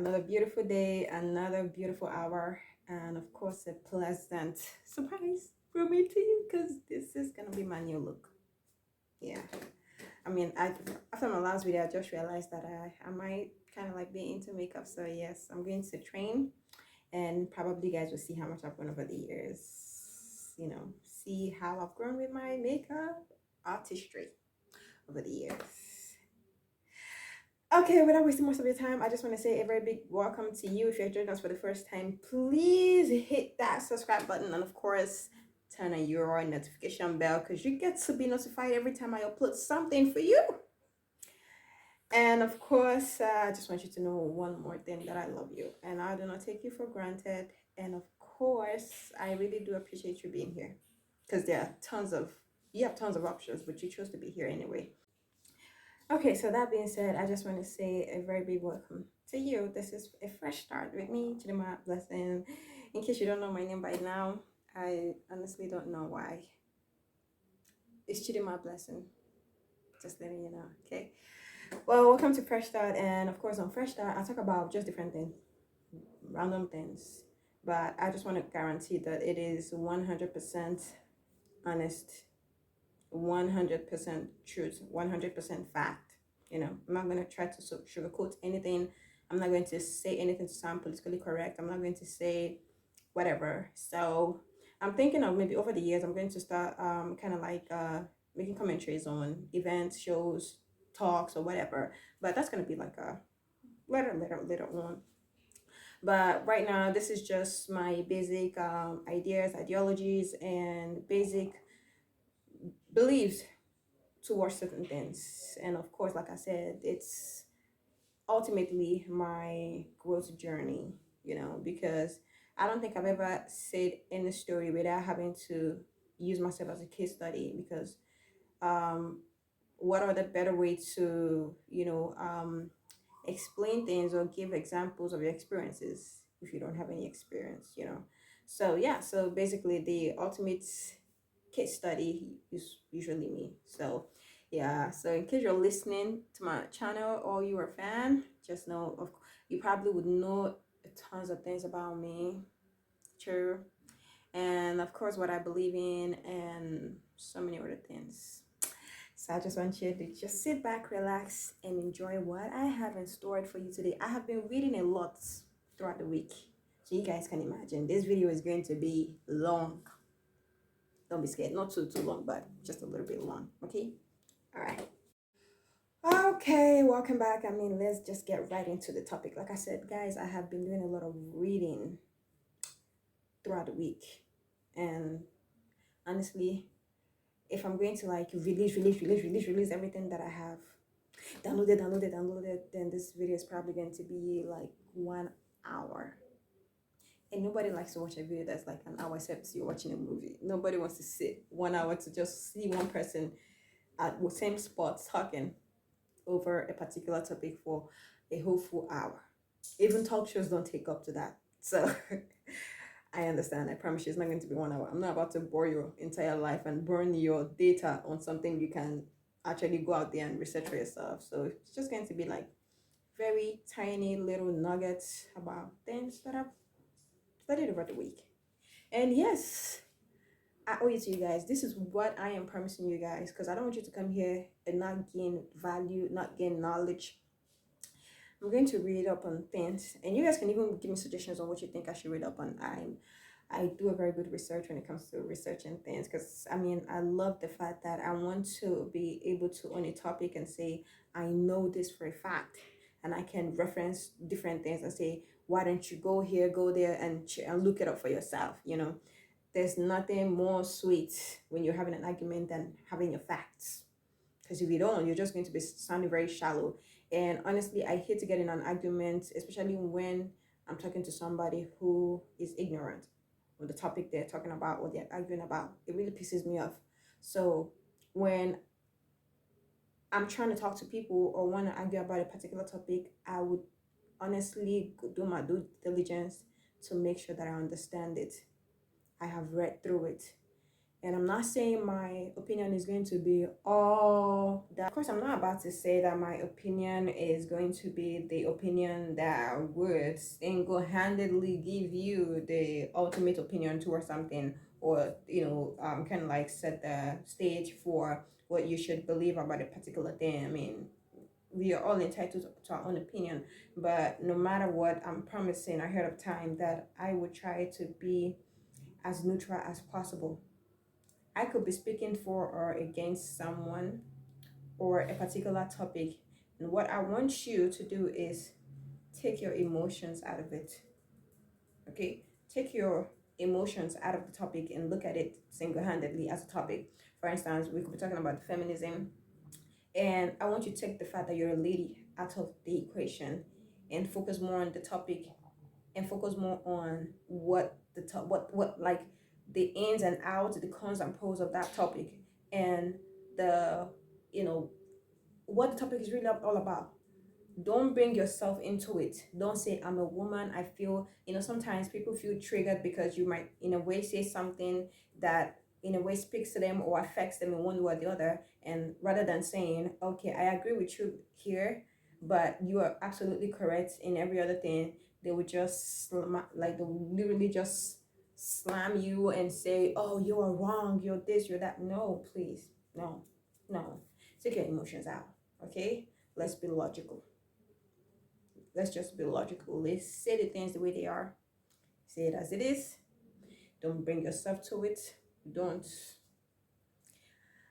Another beautiful day, another beautiful hour, and of course, a pleasant surprise from me to you because this is gonna be my new look. Yeah, after my last video, I just realized that I might kind of like be into makeup. So yes, I'm going to train, and probably you guys will see how much I've grown over the years. See how I've grown with my makeup artistry over the years. Okay, without wasting most of your time, I just want to say a very big welcome to you. If you're joining us for the first time, please hit that subscribe button and, of course, turn on your notification bell because you get to be notified every time I upload something for you. And, of course, I just want you to know one more thing that I love you and I do not take you for granted. And, of course, I really do appreciate you being here because you have tons of options, but you chose to be here anyway. Okay, so that being said, I just want to say a very big welcome to you. This is a fresh start with me, Chidima Blessing. In case you don't know my name by now, I honestly don't know why. It's Chidima Blessing. Just letting you know, okay? Well, welcome to Fresh Start, and of course, on Fresh Start, I talk about just different things, random things. But I just want to guarantee that it is 100% honest, 100% truth, 100% fact. I'm not going to try to sugarcoat anything. I'm not going to say anything to sound politically correct. I'm not going to say whatever. So I'm thinking of maybe over the years, I'm going to start kind of like making commentaries on events, shows, talks, or whatever. But that's going to be like a later on. But right now, this is just my basic ideas, ideologies, and basic beliefs towards certain things. And of course, like I said, it's ultimately my growth journey, because I don't think I've ever said any story without having to use myself as a case study because um what are the better way to explain things or give examples of your experiences if you don't have any experience. So yeah, so basically the ultimate case study is usually me. So yeah, so in case you're listening to my channel or you're a fan, just know you probably would know tons of things about me. True. And of course what I believe in and so many other things. So I just want you to just sit back, relax, and enjoy what I have in store for you today. I have been reading a lot throughout the week. So you guys can imagine this video is going to be long. Don't be scared, not too long, but just a little bit long. Okay. All right. Okay, welcome back. Let's just get right into the topic. Like I said, guys, I have been doing a lot of reading throughout the week. And honestly, if I'm going to like release everything that I have downloaded, then this video is probably going to be like 1 hour. And nobody likes to watch a video that's like an hour except you're watching a movie. Nobody wants to sit 1 hour to just see one person at the same spot talking over a particular topic for a whole full hour. Even talk shows don't take up to that. So I understand. I promise you it's not going to be 1 hour. I'm not about to bore your entire life and burn your data on something you can actually go out there and research for yourself. So it's just going to be like very tiny little nuggets about things that I've studied over the week. And yes, I owe it to you guys. This is what I am promising you guys because I don't want you to come here and not gain value, not gain knowledge. I'm going to read up on things, and you guys can even give me suggestions on what you think I should read up on. I do a very good research when it comes to researching things because I love the fact that I want to be able to on a topic and say I know this for a fact, and I can reference different things and say why don't you go here, go there, and look it up for yourself. There's nothing more sweet when you're having an argument than having your facts. Because if you don't, you're just going to be sounding very shallow. And honestly, I hate to get in an argument, especially when I'm talking to somebody who is ignorant of the topic they're talking about or they're arguing about. It really pisses me off. So when I'm trying to talk to people or want to argue about a particular topic, I would honestly do my due diligence to make sure that I understand it. I have read through it. And I'm not saying my opinion is going to be all that. Of course, I'm not about to say that my opinion is going to be the opinion that would single handedly give you the ultimate opinion towards something, or, kind of like set the stage for what you should believe about a particular thing. I mean, we are all entitled to our own opinion, but no matter what, I'm promising ahead of time that I would try to be as neutral as possible. I could be speaking for or against someone or a particular topic. And what I want you to do is take your emotions out of it. Okay? Take your emotions out of the topic and look at it single handedly as a topic. For instance, we could be talking about feminism, and I want you to take the fact that you're a lady out of the equation and focus more on the topic, and focus more on what the top what like the ins and outs, the cons and pros of that topic, and the you know what the topic is really all about. Don't bring yourself into it. Don't say, I'm a woman, I feel, sometimes people feel triggered because you might in a way say something that in a way speaks to them or affects them in one way or the other, and rather than saying, okay, I agree with you here, but you are absolutely correct in every other thing, they would just they would literally just slam you and say, oh, you are wrong, you're this, you're that. No, please, no, no. Take your emotions out. Okay, let's be logical. Let's just be logical. Let's say the things the way they are. Say it as it is. Don't bring yourself to it. Don't.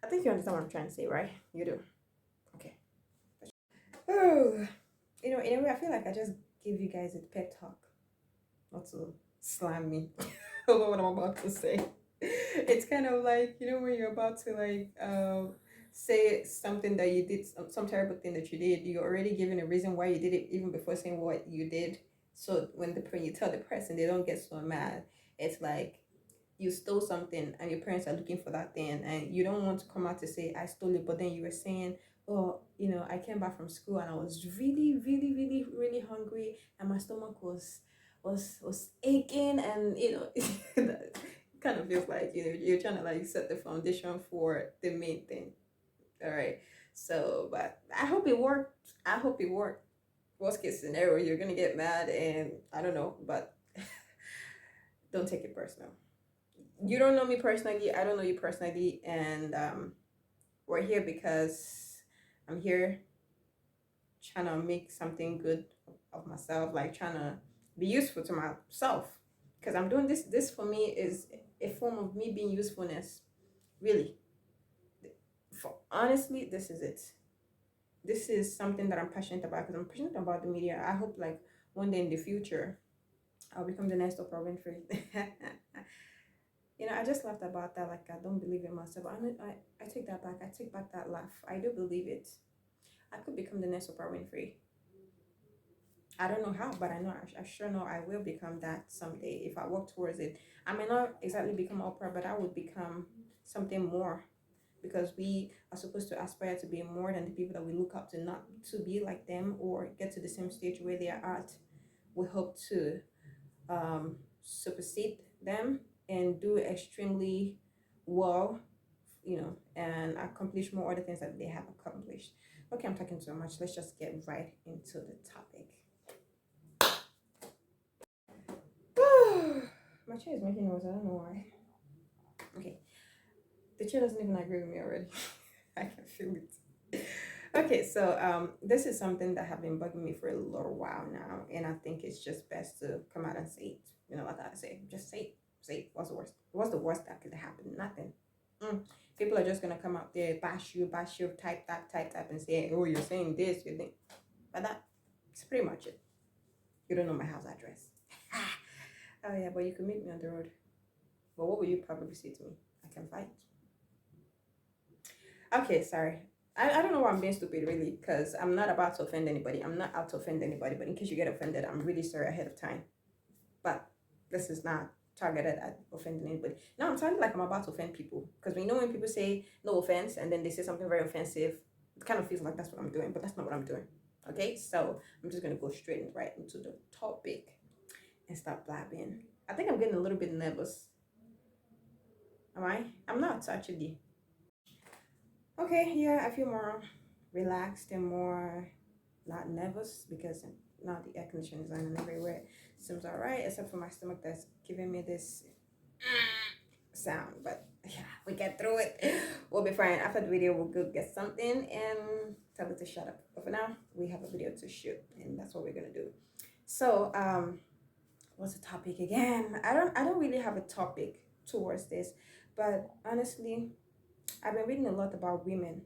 I think you understand what I'm trying to say, right? You do. Okay. Oh, in a way, I feel like I just give you guys a pep talk, not to slam me over what I'm about to say. It's kind of like, when you're about to say something that you did, some terrible thing that you did, you're already giving a reason why you did it even before saying what you did. So when you tell the person, they don't get so mad. It's like you stole something and your parents are looking for that thing, and you don't want to come out to say I stole it, but then you were saying, oh, I came back from school and I was really, really, really, really hungry, and my stomach was aching, and that kind of feels like you're trying to like set the foundation for the main thing. All right. So, but I hope it worked. I hope it worked. Worst case scenario, you're gonna get mad, and I don't know, but don't take it personal. You don't know me personally, I don't know you personally, and we're here because I'm here trying to make something good of myself, like trying to be useful to myself, because I'm doing this for me is a form of me being usefulness, really. For honestly, this is it. This is something that I'm passionate about, because I'm passionate about the media. I hope like one day in the future I'll become the next Oprah Winfrey. I just laughed about that. Like, I don't believe in myself. I take that back. I take back that laugh. I do believe it. I could become the next Oprah Winfrey. I don't know how, but I know, I sure know I will become that someday if I work towards it. I may not exactly become Oprah, but I would become something more, because we are supposed to aspire to be more than the people that we look up to, not to be like them or get to the same stage where they are at. We hope to supersede them and do extremely well, and accomplish more other things that they have accomplished. Okay, I'm talking too much. Let's just get right into the topic. My chair is making noise. I don't know why. Okay, the chair doesn't even agree with me already. I can feel it. Okay, so this is something that have been bugging me for a little while now, and I think it's just best to come out and say it. Like I say, just say it. Say it. What's the worst? What's the worst that could happen? Nothing. People are just gonna come out there, bash you, type that, and say, oh, you're saying this, you think, but that's pretty much it. You don't know my house address. Oh yeah, but you can meet me on the road. But what will you probably say to me? I can fight. Okay, sorry. I don't know why I'm being stupid, really, because I'm not about to offend anybody. I'm not out to offend anybody, but in case you get offended, I'm really sorry ahead of time. But this is not targeted at offending anybody. Now I'm sounding like I'm about to offend people, because when people say no offense and then they say something very offensive, it kind of feels like that's what I'm doing, but that's not what I'm doing. Okay, so I'm just gonna go straight and right into the topic and start blabbing. I think I'm getting a little bit nervous. Am I? I'm not actually. Okay, yeah, I feel more relaxed and more not nervous because now the air conditioner is on and everywhere. Seems alright, except for my stomach that's giving me this sound. But yeah, we get through it. We'll be fine. After the video, we'll go get something and tell it to shut up. But for now, we have a video to shoot, and that's what we're gonna do. So, what's the topic again? I don't really have a topic towards this, but honestly, I've been reading a lot about women.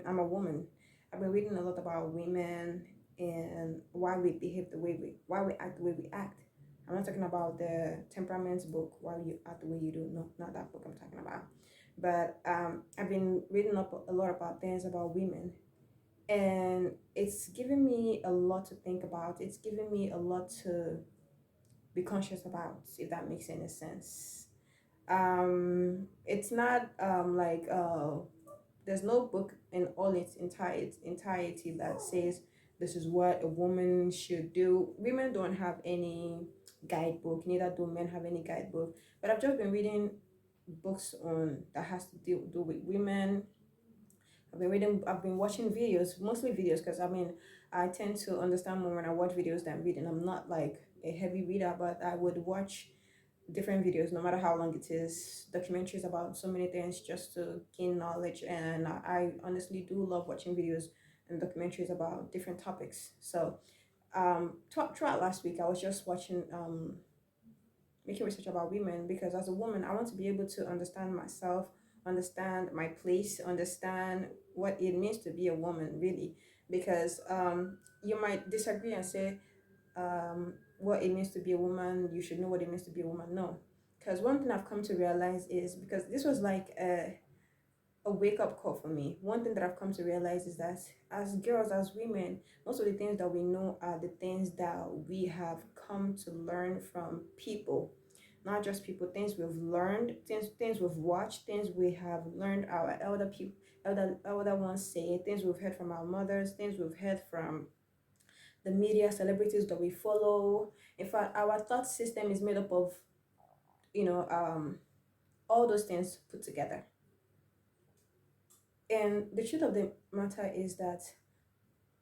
I'm a woman. I've been reading a lot about women and why we behave the way why we act the way we act. I'm not talking about the temperaments book, why you act the way you do. No, not that book I'm talking about. But I've been reading up a lot about things about women, and it's given me a lot to think about. It's given me a lot to be conscious about, if that makes any sense. It's not like there's no book in all its entirety that says this is what a woman should do. Women don't have any guidebook, neither do men have any guidebook. But I've just been reading books on that has to do with women. I've been watching videos, mostly videos, because I mean, I tend to understand more when I watch videos than reading. I'm not like a heavy reader, but I would watch different videos, no matter how long it is, documentaries about so many things just to gain knowledge. And I honestly do love watching videos and documentaries about different topics. So, throughout last week, I was just watching, making research about women because as a woman, I want to be able to understand myself, understand my place, understand what it means to be a woman, really. Because you might disagree and say, what it means to be a woman, you should know what it means to be a woman. No, because one thing I've come to realize is, because this was like a wake up call for me. One thing that I've come to realize is that as girls, as women, most of the things that we know are the things that we have come to learn from people, not just people, things we've learned, things we've watched, things we have learned our elder people, elder ones say, things we've heard from our mothers, things we've heard from the media, celebrities that we follow. In fact, our thought system is made up of, you know, all those things put together. And the truth of the matter is that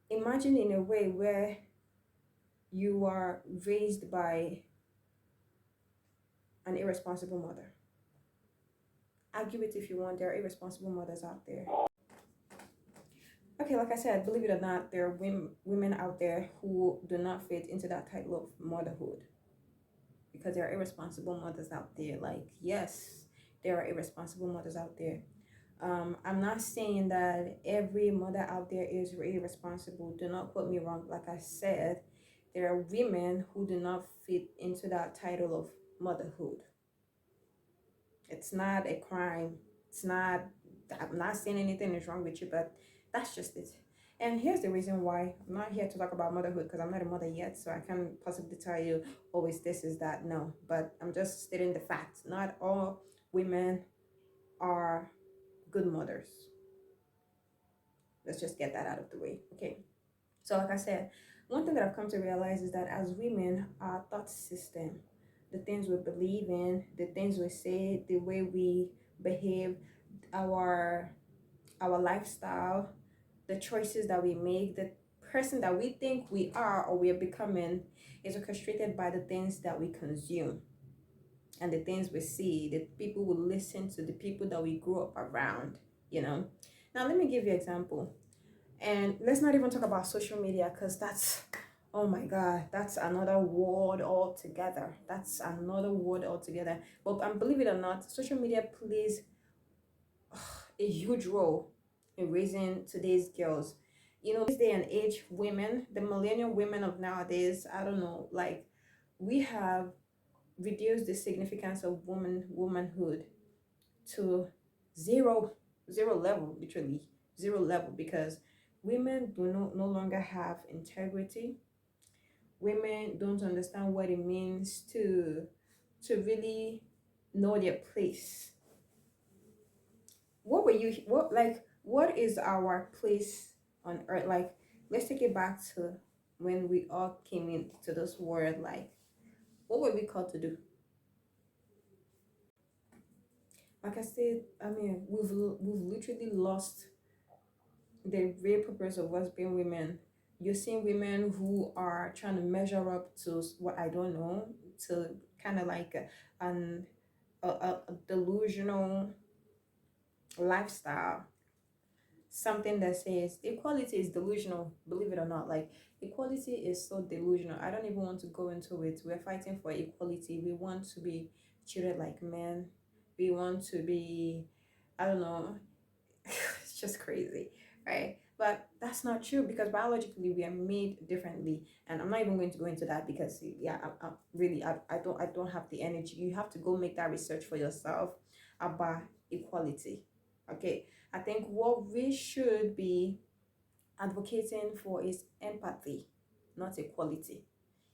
imagine in a way where you are raised by an irresponsible mother. Argue it if you want, there are irresponsible mothers out there. Okay, like I said, believe it or not, there are women out there who do not fit into that title of motherhood, because there are irresponsible mothers out there. Like, yes, there are irresponsible mothers out there. I'm not saying that every mother out there is irresponsible. Do not quote me wrong. Like I said, there are women who do not fit into that title of motherhood. It's not a crime. It's not, I'm not saying anything is wrong with you, but that's just it. And here's the reason why I'm not here to talk about motherhood, because I'm not a mother yet, so I can't possibly tell you always this is that. No, but I'm just stating the fact. Not all women are good mothers. Let's just get that out of the way. Okay. So, like I said, one thing that I've come to realize is that as women, our thought system, the things we believe in, the things we say, the way we behave, our lifestyle, the choices that we make, the person that we think we are or we are becoming is orchestrated by the things that we consume and the things we see, the people we listen to, the people that we grew up around, you know. Now, let me give you an example. And let's not even talk about social media, because that's, oh my God, that's another world altogether. That's another world altogether. But believe it or not, social media plays a huge role in raising today's girls. You know, this day and age, women, the millennial women of nowadays, I don't know, like, we have reduced the significance of womanhood to zero, zero level, literally zero level, because women do no longer have integrity. Women don't understand what it means to really know their place. What is our place on earth? Like, let's take it back to when we all came into this world. Like, what were we called to do? like I said, I mean, we've literally lost the real purpose of us being women. You're seeing women who are trying to measure up to what I don't know, to kind of like an a delusional lifestyle, something that says equality is delusional, believe it or not. Like, equality is so delusional. I don't even want to go into it. We're fighting for equality. We want to be treated like men. We want to be, I don't know. It's just crazy, right? But that's not true, because biologically we are made differently, and I'm not even going to go into that because yeah, I don't have the energy. You have to go make that research for yourself about equality. Okay, I think what we should be advocating for is empathy, not equality.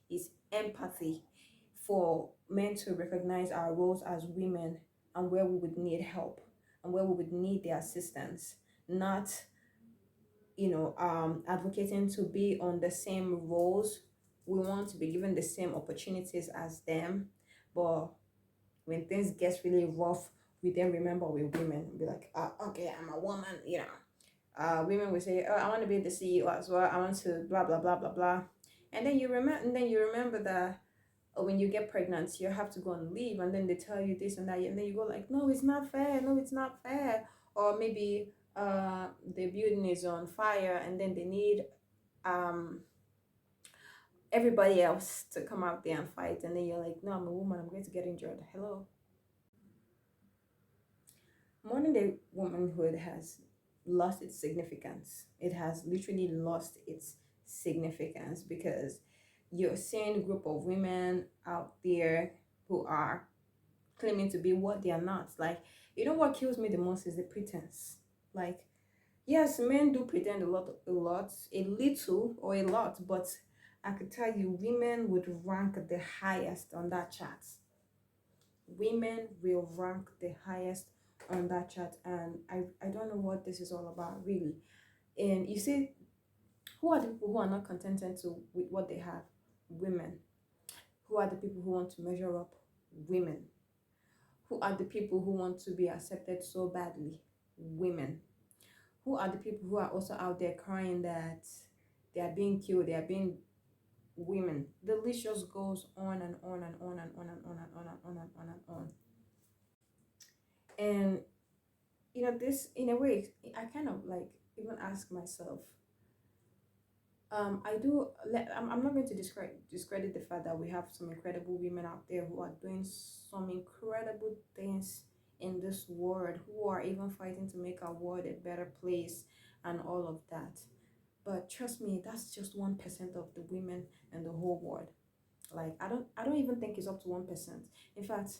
Is empathy for men to recognize our roles as women, and where we would need help and where we would need their assistance, not advocating to be on the same roles. We want to be given the same opportunities as them, but when things gets really rough, we then remember we're women and be like, okay, I'm a woman, women will say, oh, I want to be the CEO as well, I want to blah blah blah blah blah. And then you remember that, when you get pregnant you have to go on leave, and then they tell you this and that, and then you go like, no, it's not fair, no, it's not fair. Or maybe the building is on fire, and then they need um everybody else to come out there and fight, and then you're like, no, I'm a woman, I'm going to get injured. Hello. Modern day womanhood has lost its significance. It has literally lost its significance, because you're seeing a group of women out there who are claiming to be what they are not. Like, what kills me the most is the pretense. Like, yes, men do pretend a little or a lot, but I could tell you, women would rank the highest on that chart. Women will rank the highest on that chart, and I don't know what this is all about, really. And you see, who are the people who are not contented with what they have? Women. Who are the people who want to measure up? Women. Who are the people who want to be accepted so badly? Women. Who are the people who are also out there crying that they are being killed, they are being? Women. The list just goes on and on and on and on and on and on and on and on and on. And this, in a way, I kind of like even ask myself, I'm not going to discredit the fact that we have some incredible women out there who are doing some incredible things in this world, who are even fighting to make our world a better place and all of that. But trust me, that's just 1% of the women in the whole world. Like, I don't even think it's up to 1%. In fact,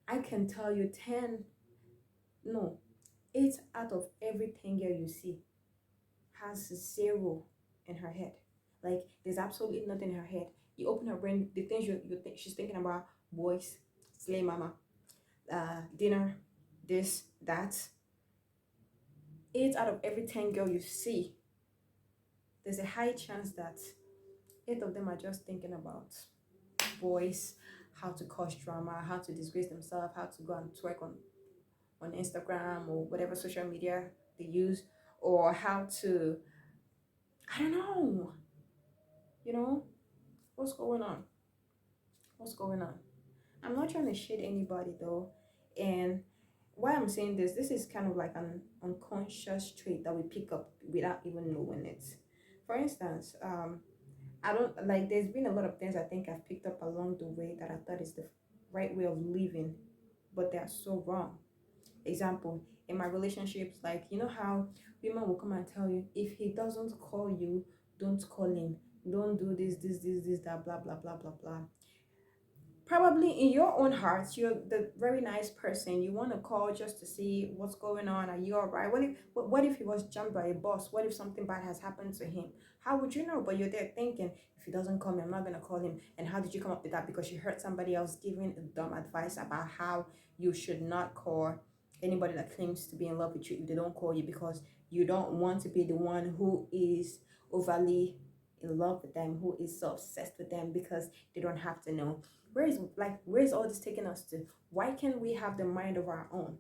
I can tell you 10, no, 8 out of every 10 girl you see has zero in her head. Like, there's absolutely nothing in her head. You open her brain, the things you think she's thinking about: boys, slay mama, dinner, this, that. 8 out of every 10 girl you see, there's a high chance that 8 of them are just thinking about boys, how to cause drama, how to disgrace themselves, how to go and twerk on Instagram or whatever social media they use, or how to, I don't know, you know, what's going on? What's going on? I'm not trying to shade anybody though. And why I'm saying this is kind of like an unconscious trait that we pick up without even knowing it. For instance, I don't like, there's been a lot of things I think I've picked up along the way that I thought is the right way of living, but they are so wrong. Example, in my relationships, like, how women will come and tell you, if he doesn't call you, don't call him, don't do this, that, blah blah blah blah blah. Probably in your own heart, you're the very nice person, you want to call just to see what's going on, are you all right? What if he was jumped by a bus? What if something bad has happened to him? How would you know? But you're there thinking, if he doesn't call me, I'm not going to call him. And how did you come up with that? Because you heard somebody else giving dumb advice about how you should not call anybody that claims to be in love with you if they don't call you, because you don't want to be the one who is overly in love with them, who is so obsessed with them, because they don't have to know. Where is all this taking us to? Why can't we have the mind of our own?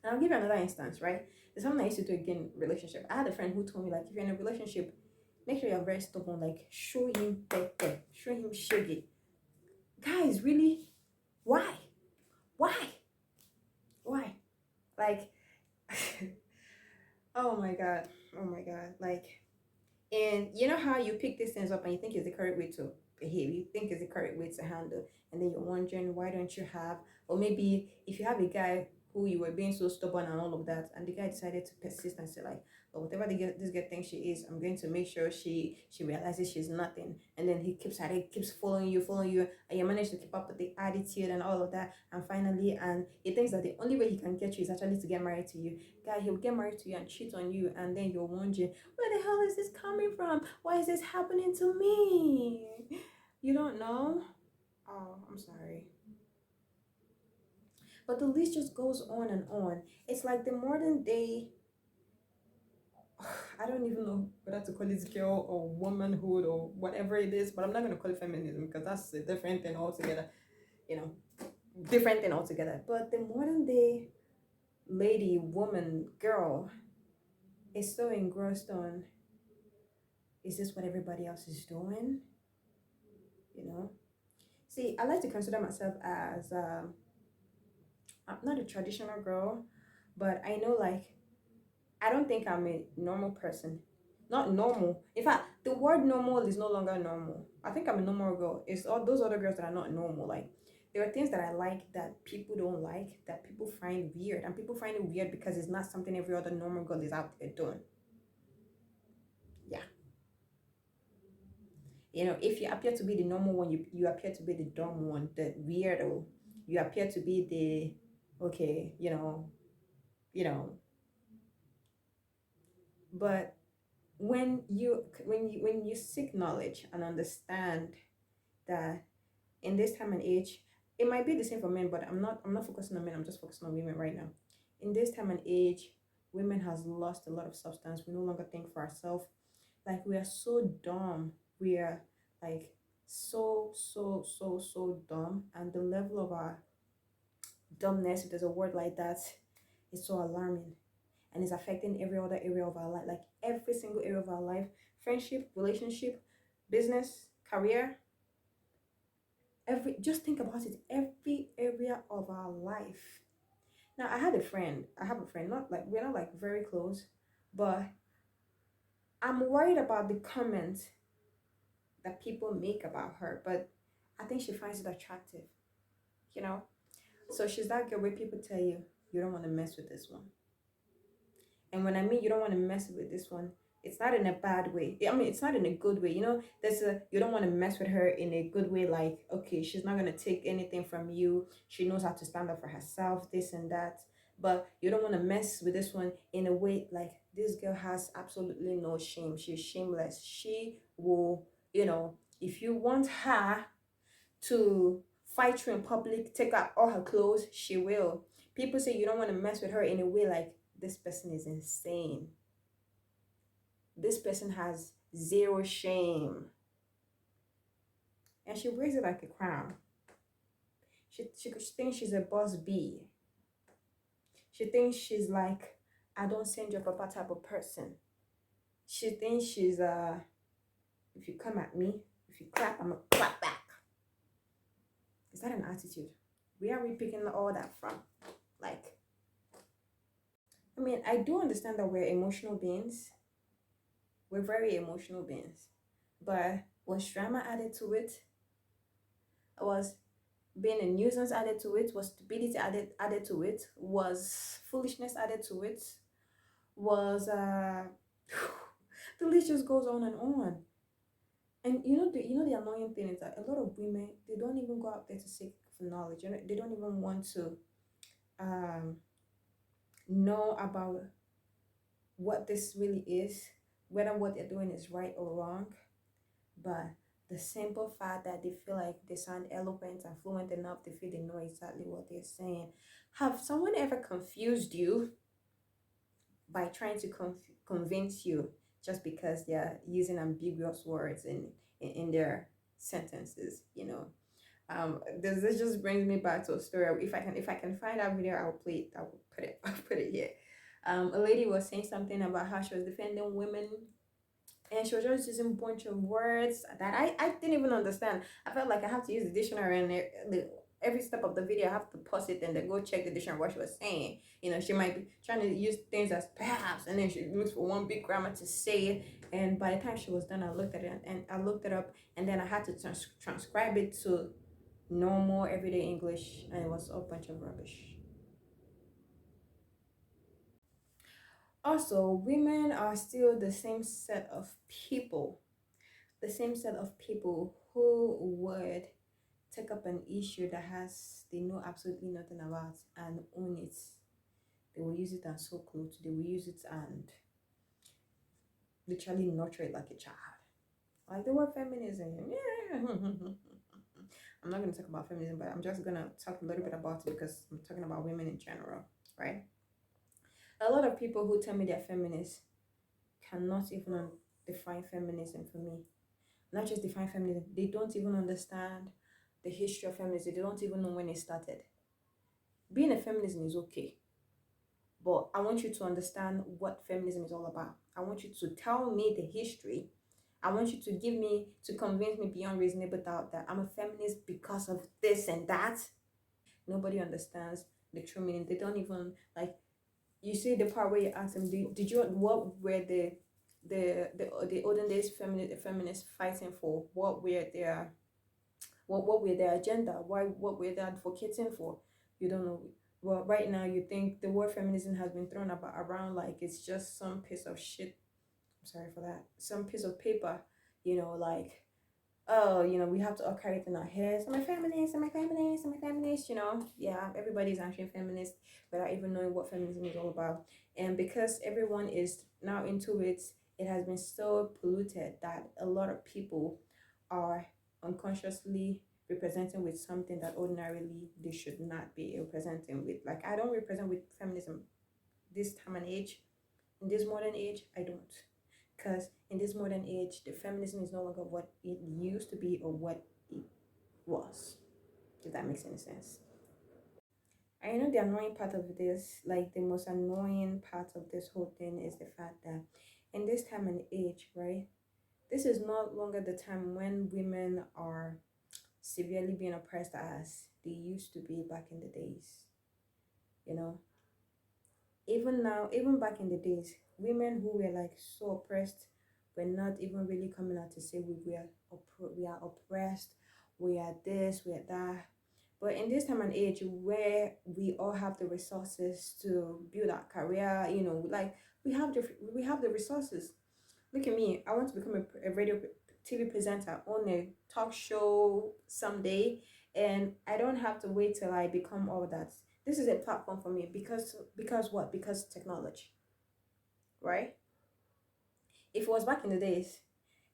And I'll give you another instance, right? There's something I used to do again in relationship. I had a friend who told me, like, if you're in a relationship, make sure you're very stubborn. Like, show him pepe, show him shaggy. Guys, really? Why? Why? Why? Like, oh my god, oh my god. Like, and you know how you pick these things up and you think it's the correct way to behave, you think it's the correct way to handle, and then you're wondering why don't you have, or maybe if you have a guy who you were being so stubborn and all of that, and the guy decided to persist and say like, oh, whatever this girl thinks she is, I'm going to make sure she realizes she's nothing, and then he keeps at it, keeps following you, and you manage to keep up with the attitude and all of that, and finally, and he thinks that the only way he can get you is actually to get married to you. Guy, he'll get married to you and cheat on you, and then you're wondering, where the hell is this coming from? Why is this happening to me? You don't know? Oh, I'm sorry. But the list just goes on and on. It's like the modern day, I don't even know whether to call it girl or womanhood or whatever it is, but I'm not going to call it feminism because that's a different thing altogether, you know, different thing altogether. But the modern day lady, woman, girl is so engrossed on, is this what everybody else is doing? You know? See, I like to consider myself as, I'm not a traditional girl, but I know like I don't think I'm a normal person. Not normal. In fact, the word normal is no longer normal. I think I'm a normal girl. It's all those other girls that are not normal. Like there are things that I like that people don't like, that people find weird. And people find it weird because it's not something every other normal girl is out there doing. Yeah. You know, if you appear to be the normal one, you appear to be the dumb one, the weirdo. You appear to be the okay, you know. But when you seek knowledge and understand that in this time and age, it might be the same for men, but I'm not focusing on men, I'm just focusing on women right now. In this time and age, women has lost a lot of substance. We no longer think for ourselves. Like we are so dumb. We are like so dumb, and the level of our dumbness, if there's a word like that, is so alarming, and it's affecting every other area of our life, like every single area of our life: friendship, relationship, business, career. Every Just think about it, every area of our life. Now I have a friend, not like we're not like very close, but I'm worried about the comments that people make about her, but I think she finds it attractive, you know. So she's that girl where people tell you, you don't want to mess with this one. And when I mean you don't want to mess with this one, it's not in a bad way. I mean, it's not in a good way. There's a you don't want to mess with her in a good way. Like, okay, she's not gonna take anything from you. She knows how to stand up for herself, this and that. But you don't want to mess with this one in a way like this girl has absolutely no shame. She's shameless. She will, if you want her to fight you in public, take out all her clothes, she will. People say you don't want to mess with her in a way like this person is insane. This person has zero shame. And she wears it like a crown. She thinks she's a boss bee. She thinks she's like, I don't send your papa type of person. She thinks she's if you come at me, if you clap, I'm gonna clap back. Is that an attitude? Where are we picking all that from? Like, I mean, I do understand that we're emotional beings. We're very emotional beings. But was drama added to it? Was being a nuisance added to it? Was stupidity added to it? Was foolishness added to it? Was the list just goes on and on. And the annoying thing is that a lot of women, they don't even go out there to seek for knowledge. They don't even want to um know about what this really is, whether what they're doing is right or wrong. But the simple fact that they feel like they sound eloquent and fluent enough, they feel they know exactly what they're saying. Have someone ever confused you by trying to convince you just because they're using ambiguous words in their sentences? This just brings me back to a story. If I can find that video, I'll play it. I'll put it I'll put it here. A lady was saying something about how she was defending women, and she was just using a bunch of words that I didn't even understand. I felt like I have to use the dictionary, and every step of the video I have to pause it and then go check the dictionary what she was saying. She might be trying to use things as perhaps, and then she looks for one big grammar to say it. And by the time she was done, I looked at it and I looked it up, and then I had to transcribe it to normal everyday English, and it was a bunch of rubbish. Also, women are still the same set of people, who would take up an issue that has they know absolutely nothing about and own it. They will use it and sew clothes. They will use it and literally nurture it like a child. Like the word feminism. Yeah. I'm not going to talk about feminism, but I'm just going to talk a little bit about it because I'm talking about women in general, right? A lot of people who tell me they're feminists cannot even define feminism for me. Not just define feminism, they don't even understand the history of feminism. They don't even know when it started. Being a feminism is okay, but I want you to understand what feminism is all about. I want you to tell me the history. I want you to convince me beyond reasonable doubt that I'm a feminist because of this and that. Nobody understands the true meaning. They don't even like. You see the part where you ask them, did you what were the olden days feminists fighting for? What were their agenda? What were they advocating for? You don't know. Well, right now you think the word feminism has been thrown about around like it's just some piece of shit. I'm sorry for that. Some piece of paper, like, oh, we have to all carry it in our heads. Am I feminist? Am I feminist? Am I feminist? Yeah, everybody's actually feminist without even knowing what feminism is all about. And because everyone is now into it, it has been so polluted that a lot of people are unconsciously representing with something that ordinarily they should not be representing with. Like, I don't represent with feminism this time and age. In this modern age, I don't. Because in this modern age, the feminism is no longer what it used to be or what it was. If that makes any sense. I know the annoying part of this, like the most annoying part of this whole thing, is the fact that in this time and age, right, this is no longer the time when women are severely being oppressed as they used to be back in the days. You know, even now, even back in the days, women who were like so oppressed were not even really coming out to say we are oppressed, we are this, we are that. But in this time and age where we all have the resources to build our career, like we have the resources. Look at me. I want to become a radio TV presenter on a talk show someday, and I don't have to wait till I become all that. This is a platform for me because what? Because technology, right? If it was back in the days,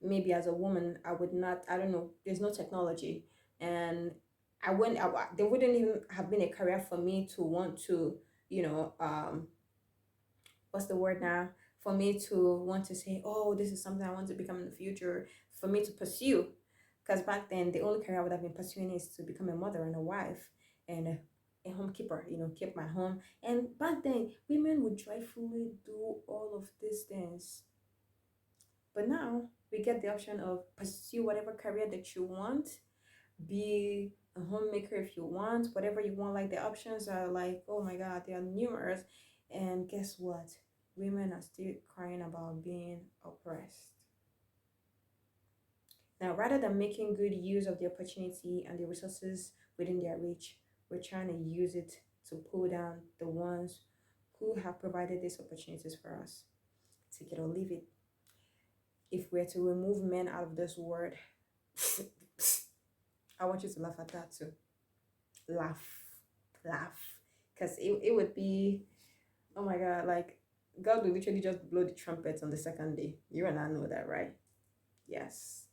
maybe as a woman, I would not. I don't know. There's no technology, and I wouldn't. There wouldn't even have been a career for me to want to, what's the word now? For me to want to say, oh, this is something I want to become in the future, for me to pursue. Because back then, the only career I would have been pursuing is to become a mother and a wife and a homekeeper, keep my home. And back then, women would joyfully do all of these things. But now, we get the option of pursue whatever career that you want, be a homemaker if you want, whatever you want. Like the options are like, oh my God, they are numerous. And guess what? Women are still crying about being oppressed. Now, rather than making good use of the opportunity and the resources within their reach, we're trying to use it to pull down the ones who have provided these opportunities for us. Take it or leave it. If we're to remove men out of this word, I want you to laugh at that too. Laugh. Laugh. Because it would be, oh my God, like God will literally just blow the trumpet on the second day. You and I know that, right? Yes.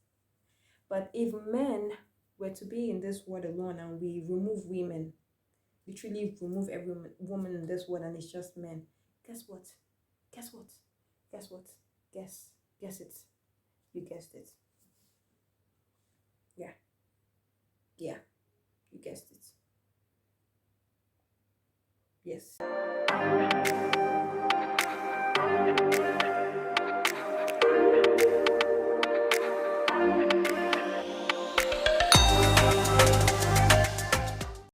But if men were to be in this world alone and we remove women, literally remove every woman in this world and it's just men, guess what? Guess what? Guess what? Guess it. You guessed it. Yeah. Yeah. You guessed it. Yes.